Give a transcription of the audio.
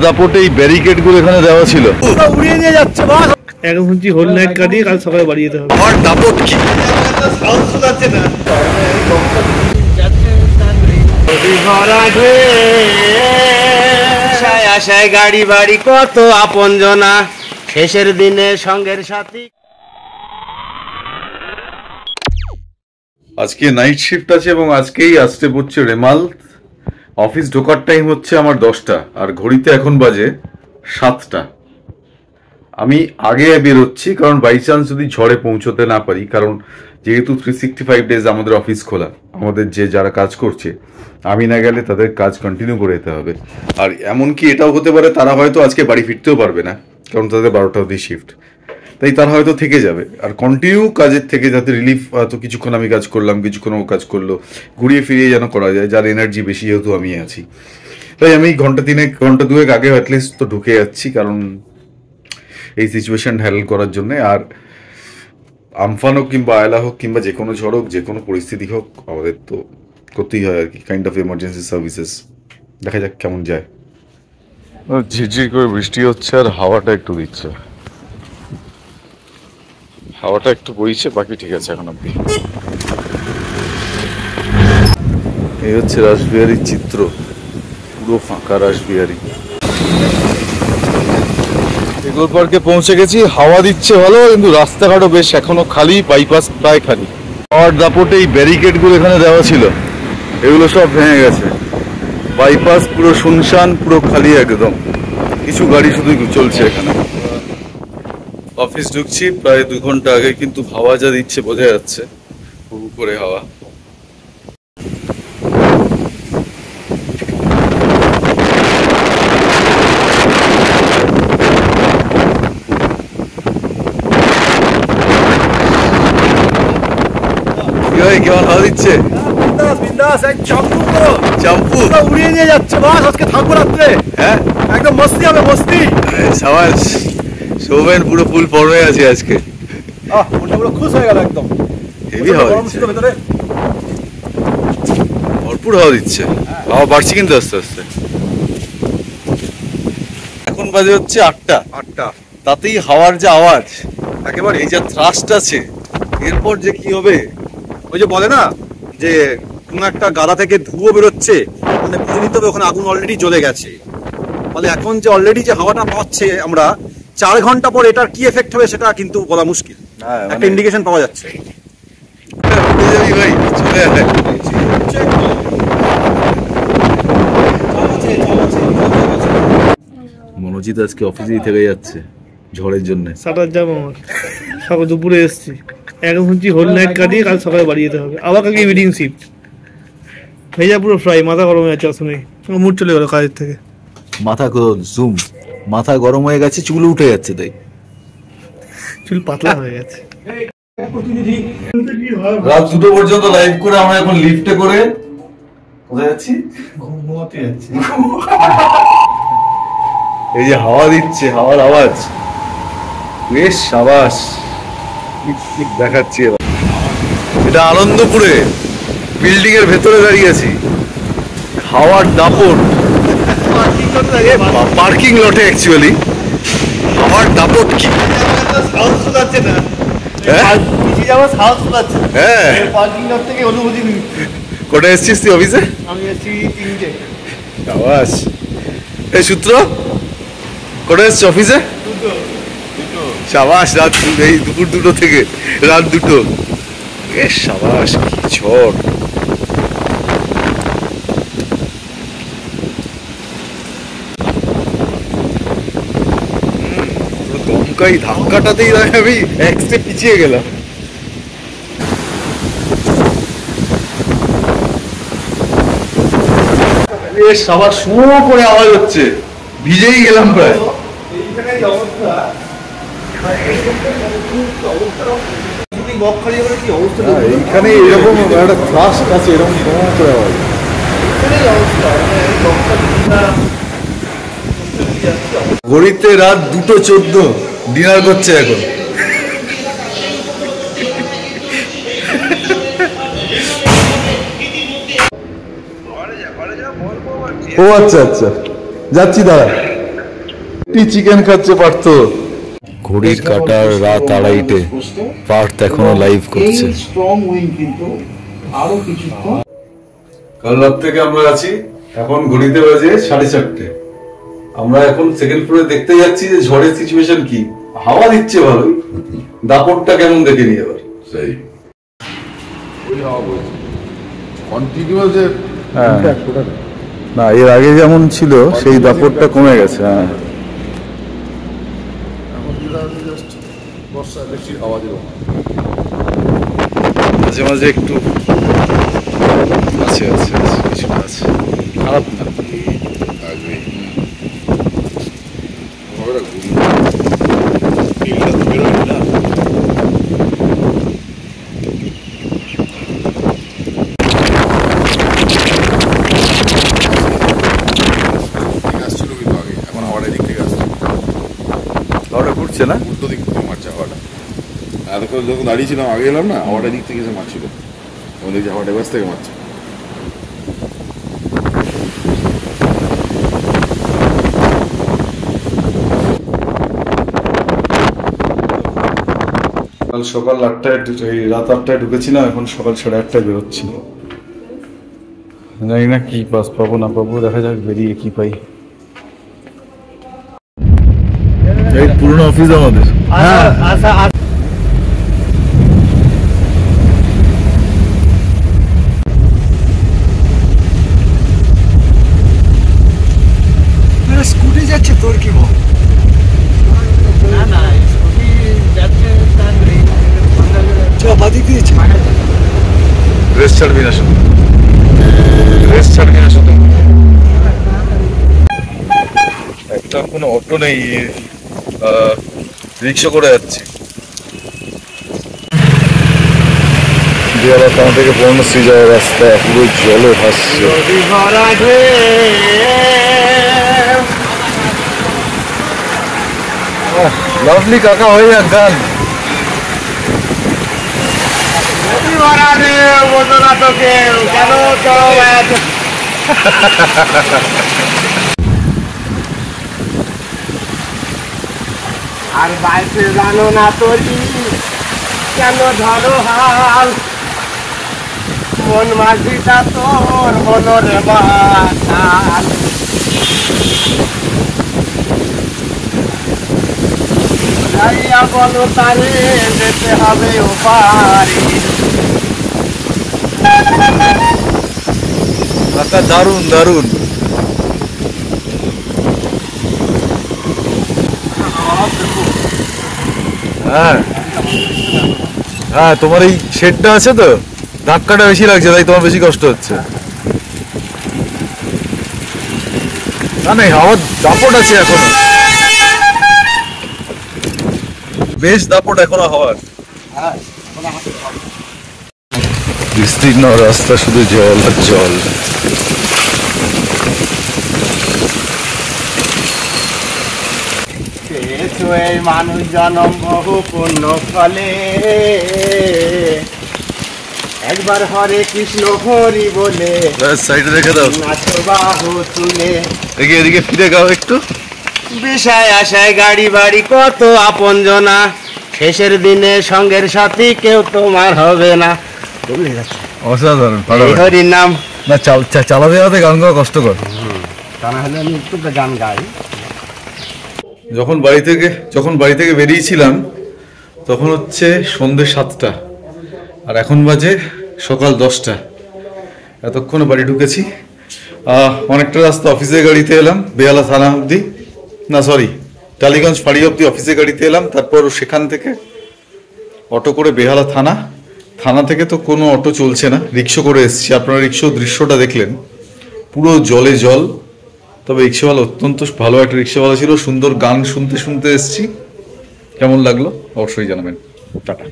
দাপটে এই ব্যারিকেড গুলো এখানে দেওয়া ছিল, উড়িয়ে নিয়ে যাচ্ছে বাস। এখন শুনছি হোল নাইট কাটিয়ে কাল সকালে বাড়ি যেতে হবে। আমার দাপট কি আশায় গাড়ি বাড়ি কত আপনজনা, শেষের দিনে সঙ্গের সাথী। আজকে নাইট শিফট আছে এবং আজকেই আসতে পড়ছে রেমাল। অফিস ঢোকার টাইম হচ্ছে আমার 10টা আর ঘড়িতে এখন বাজে 7টা। আমি আগে বেরোচ্ছি কারণ বাই চান্স যদি ঝড়ে পৌঁছতে না পারি, কারণ যেহেতু 365 ডেজ আমাদের অফিস খোলা, আমাদের যারা কাজ করছে আমি না গেলে তাদের কাজ কন্টিনিউ করে যেতে হবে। আর এমনকি এটাও হতে পারে তারা হয়তো আজকে বাড়ি ফিরতেও পারবে না, কারণ তাদের 12টা অবধি শিফট, তাই তারা হয়তো থেকে যাবে। আর কন্টিনিউ কাজের থেকে যাতে রিলিফ, হয়তো কিছুক্ষণ আমি কাজ করলাম, কিছুক্ষণ ও কাজ করলো, ঘুরিয়ে ফিরিয়ে যেন করা যায়, যার এনার্জি বেশি যেহেতু আমি আছি। তাই আমি ঘন্টা দুয়েক আগে অ্যাটলিস্ট তো ঢুকে যাচ্ছি, কারণ এই সিচুয়েশন হ্যান্ডেল করার জন্যে। আর আমফান হোক কিংবা আয়লা হোক কিংবা যে কোনো ঝড় হোক, যে কোনো পরিস্থিতি হোক, আমাদের তো করতেই হয় আর কি, কাইন্ড অফ এমার্জেন্সি সার্ভিসেস। দেখা যাক কেমন যায়। ঝিরঝির করে বৃষ্টি হচ্ছে আর হাওয়াটা একটু দিচ্ছে, হাওয়াটা একটু বইছে, বাকি ঠিক আছে এখন অব্দি। এই হচ্ছে রাসবিহারীর চিত্র, পুরো ফাঁকা রাসবিহারী। এগুলো পার্কে পৌঁছে গেছি, হাওয়া দিচ্ছে ভালো, কিন্তু রাস্তাঘাটও বেশ এখনো খালি, বাইপাস প্রায় খালি। আর দাপটে এই ব্যারিকেড গুলো এখানে দেওয়া ছিল, এগুলো সব ভেঙে গেছে, বাইপাস পুরো শুনশান, পুরো খালি একদম, কিছু গাড়ি শুধু চলছে এখানে। অফিস ঢুকছি প্রায় 2 ঘন্টা আগে, কিন্তু হাওয়া যা দিচ্ছে বোঝা যাচ্ছে হু হু করে হাওয়া। কেমন হাওয়া দিচ্ছে, উড়িয়ে নিয়ে যাচ্ছে বাস। আজকে থাকবো রাত্রে, হ্যাঁ একদম মস্তি হবে, মস্তি। সাবাস, সৌমেন পুরো ফুল ফর্মে আছে আজকে, মনটা পুরো খুশ হয়ে গেল একদম। হেভি হাওয়া দিচ্ছে, ভরপুর হাওয়া দিচ্ছে, হাওয়া বাড়ছে কিন্তু আস্তে আস্তে। এখন বাজে হচ্ছে 8টা, তাতেই হাওয়ার যে আওয়াজ একেবারে, এই যা থ্রাস্ট আছে, এরপর যে কি হবে। ওই যে বলে না যে কোন একটা গাদা থেকে ধুয়ো বেরোচ্ছে, মানে বুঝে নিতে হবে ওখানে আগুন অলরেডি জ্বলে গেছে। মানে এখন যে অলরেডি যে হাওয়াটা পাচ্ছে আমরা, 4 ঘন্টা পর এটার কি এফেক্ট হবে সেটা কিন্তু বলা মুশকিল, একটা ইন্ডিকেশন পাওয়া যাচ্ছে। ভাই চলে আয়। মনোজিৎ আজকে অফিসেই থেকে যাচ্ছে ঝড়ের জন্য। সাটার যাবো আমার, সকাল দুপুরে এসছি, এখন শুনছি হোল নাইট কাটিয়ে কাল সকালে বাড়ি যেতে হবে। আবার কালকে ইভিনিং শিফট। ভেজা পুরো ফ্রাই, মাথা গরম হয়ে যাচ্ছে, শুনেই মুড চলে গেল কাজের থেকে। মাথা গরম হয়ে গেছে, চুল উঠে যাচ্ছে, তাই চুল পাতলা হয়ে গেছে। রাত 2টো পর্যন্ত লাইভ করে আমরা এখন লিফটে করে কোথায় যাচ্ছি? ঘুমোতে যাচ্ছি। এই যে হাওয়া দিচ্ছে, হাওয়ার আওয়াজ বেশ সাবাস দেখাচ্ছি। এবার এটা আনন্দপুরে বিল্ডিং এর ভেতরে দাঁড়িয়ে আছি, হাওয়ার দাপট, পার্কিং লটে অ্যাকচুয়ালি। হাওয়ার দাপট কি, কোথায় এসছিস তুই অফিসে? আমি এসছি 3টে। সাবাস। এই সূত্র কোথায় এসছিস অফিসে? সাবাস, রাত এই দুপুর 2টো থেকে রাত 2টো, বেশ সাবাস। কি ঝড়, দমকাই ধাক্কাটাতেই আমি এক স্টেপ পিছিয়ে গেলাম। বেশ সাবাস, শো করে আওয়াজ হচ্ছে, ভিজেই গেলাম প্রায়। এইখানে এরকম একটা থ্রাস্ট আছে, এরকম করে আওয়াজ। ঘড়িতে রাত 2:14, ডিনার করছে এখন। ও আচ্ছা আচ্ছা, যাচ্ছি দাঁড়া। চিকেন খাচ্ছে পার্থ। ঘড়ির কাটার রাত 2:30 পার্থ এখনো লাইভ করছে। কাল রাত থেকে আমরা আছি, এখন ঘড়িতে বাজে 4:30। আমরা এখন সেকেন্ড ফ্লোরে দেখতে যাচ্ছি যে ঝড়ের সিচুয়েশন কি। হাওয়া দিচ্ছে ভালোই, দাপটটা কেমন দেখে নি এবার। সেই ওই হাওয়া বইছে কন্টিনিউয়াস যে না, এর আগে যেমন ছিল সেই দাপটটা কমে গেছে। হ্যাঁ, এখন যেটা জাস্ট বর্ষা বেশি হাওয়া দিল মাঝে মাঝে একটু আছে আছে কিছুটা আছে, খারাপ না। আসবে ওরা বিলটা তো বেরোয় না। আসছিল কিন্তু আগে, এখন হাওয়াটা দিক থেকে আসছে, হাওয়াটা ঘুরছে না, উল্টো দিক থেকে মারছে হাওয়াটা। এতক্ষণ যখন দাঁড়িয়েছিলাম আগে এলাম না, হাওয়াটা দিক থেকে এসে মারছিল, এখন দেখছি হাওয়াটা এবার থেকে মারছে। কাল সকাল 8টায় এই রাত 8টায় ঢুকেছিলাম, এখন সকাল 8:30 বেরোচ্ছি। জানি না কি বাস পাবো না পাবো, দেখা যাক বেরিয়ে কি পাই। এই পুরনো অফিস আমাদের। স্কুটি যাচ্ছে তোর কি বল? রেস্ট ছাড়বি না শুধু, রেস্ট ছাড়বি না শুধু। একটা কোনো অটো নেই, রিক্সা করে যাচ্ছি। দিয়ালা থানা থেকে বর্ণশ্রী যাওয়ার রাস্তা পুরো জলে ভাসছে। লাভলি কাকা, হয়ে যাক গান। আর বাইরে জানো না তরি কেন ধরো হাল, মন মাঝিটা তোর হলো রে বাল। যাইয়া বলো তারে যেতে হবে ও পারি। কাকা দারুন দারুন। হ্যাঁ হ্যাঁ, তোমার এই শেডটা আছে তো, ধাক্কাটা বেশি লাগছে, তাই তোমার বেশি কষ্ট হচ্ছে। না না, হাওয়ার দাপট আছে এখনো, বেশ দাপট এখনো হাওয়ার। বিস্তীর্ণ রাস্তা, শুধু জল আর জল। এই মানুষ জনম বহু পুণ্য ফলে, একবার হরে কৃষ্ণ হরি বলে সাইডে রেখে দাও, নাচো বাহু তুলে। এদিকে এদিকে ফিরে গাও একটু। বিষয় আশায় গাড়ি বাড়ি কত আপন জনা, শেষের দিনে সঙ্গের সাথী কেউ তোমার হবে না। অসাধারণ। এই হরির নাম না, চালাতে চালাতে গান গাওয়া কষ্টকর। তা না হলে আমি একটু গান গাই। যখন বাড়ি থেকে বেরিয়েছিলাম তখন হচ্ছে সন্ধ্যে 7টা, আর এখন বাজে সকাল 10টা। এতক্ষণে বাড়ি ঢুকেছি। অনেকটা রাস্তা অফিসের গাড়িতে এলাম, বেহালা থানা অবধি, না সরি টালিগঞ্জ ফাঁড়ি অবধি অফিসের গাড়িতে এলাম। তারপর সেখান থেকে অটো করে বেহালা থানা থেকে তো কোনো অটো চলছে না, রিক্সা করে এসেছি। আপনারা রিক্সার দৃশ্যটা দেখলেন, পুরো জলে জল। তবে রিক্সাওয়ালা অত্যন্ত ভালো একটা রিক্সাওয়ালা ছিল, সুন্দর গান শুনতে শুনতে এসেছি। কেমন লাগলো অবশ্যই জানাবেন। টাটা।